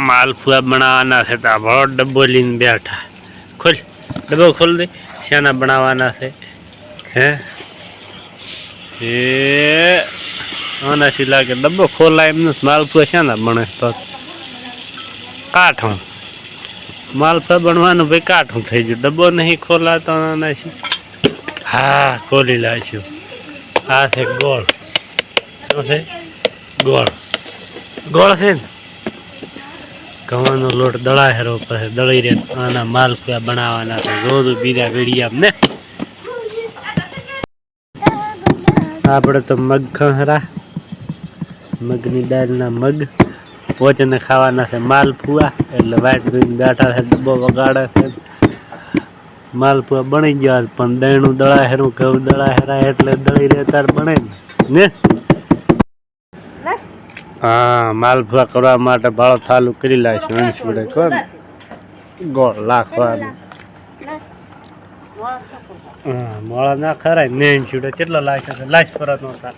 मालपुआ बनावाना है तो बड़ो डब्बो लीन बैठा खोल डब्बो खोल दे शाना बनावाना है हैं ये आना सिला के डब्बो खोला एमने मालपुआ शाना बने तो काठो मालपुआ बनवानो भाई काठो થઈ ગયું ડબ્બો નહીં ખોલા તો આના हाँ खोली लाशू आ છે ગોળ શું છે ગોળ ગોળ છે ને ઘઉંનો લોટ દળાહેરો પછી દળી રે આના માલપુઆ બનાવવાના છે રોજ બીજા વીડિયા ને આપણે તો મગ ખહરા મગની દાળના મગ પોચને ખાવાના છે માલપુઆ એટલે વાટ જોઈને બેઠા છે ડબ્બો વગાડે છે માલપુઆ બની ગયા પણ દહીંનું દળાહેરું ઘઉં દળાહેરા એટલે દળી રે તાર બને ને हाँ मालपुआ करवा माटे भाड़ो चालू करी लाशू अंशुड़े कोण गोळ लाखवानो हाँ मोळा ना खराय ने अंशुड़े કેટલો લાગ્યો છે લાશ પર નહોતા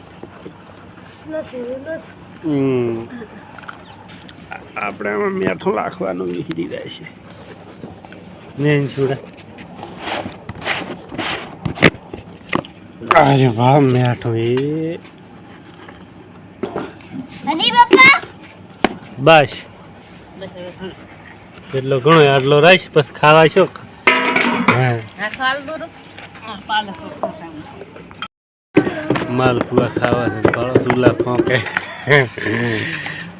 આપણે આમાં મીઠું લાખવાનું વિહરી જાય છે ને અંશુડે અરે વાહ મીઠું એ बस એટલો ઘણો આટલો રાઈસ બસ ખાવા છો માલપુઆ ખાવા છે ભાળો ચૂલા ફોંકે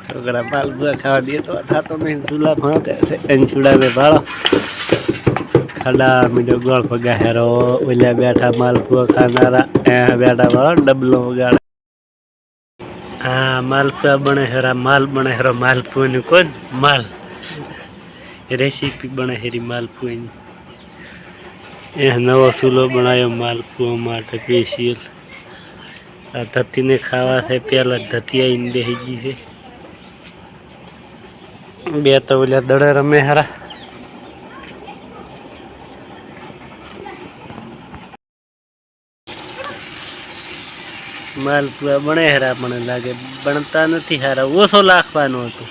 છોકરા માલપુઆ ખાવા દે તો થતો નહીં ચૂલા ફોંકે છે અંચુડા ને ભાળો ખાડા મીઠો ગોળ પગા હેરો ઓલ્યા બેઠા માલપુઆ ખાનારા બેઠા ભાળો ડબલો વગાડે हाँ मालपुआ बने हरा माल बने हरा मालपुआ ने कौन माल रेसिपी बने हरी मालपुआ ने यह नवा चूल्हो बनायो मालपुआ माटे स्पेशल आ धती ने खावा से पहला धतिया इन बेही से बे तो बोलिया दड़े रमे हरा मालपुआ बने हरा મને લાગે બનતા નથી હારા ઓછો લાખવાનો હતો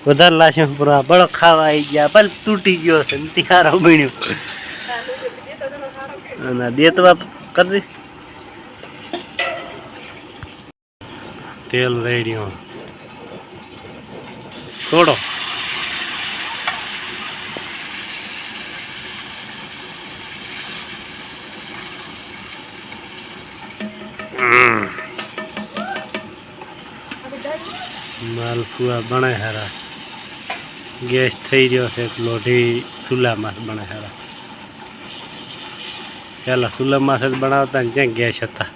વધારે લાશે પૂરા બળો ખાવા આવી ગયા પણ તૂટી ગયો છે ને હારો બન્યો અને દેતવા કરી દે તેલ રેડ્યો થોડો मालपुआ बने हरा गैस थी रो है लोढ़ी चूल्हा में बने हरा पहला चूल्हा में से बनावता क्या गैस था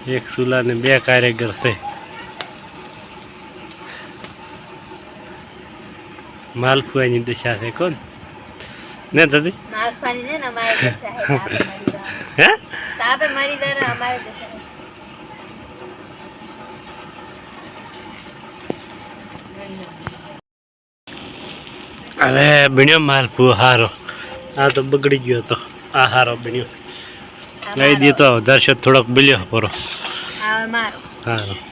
एक चूल्हा ने बे कारीगर से मालपुआ की दिशा से कौन ने दादी मालपुआ ने ना हमारी दिशा है हैं साहब हमारी दर हमारी दिशा अरे बन्यो मालपुआ हारो आ तो बगड़ी गयो तो आ हारो बन्यो नहीं दी तो दर्शक थोड़ा बिलियो परो हारो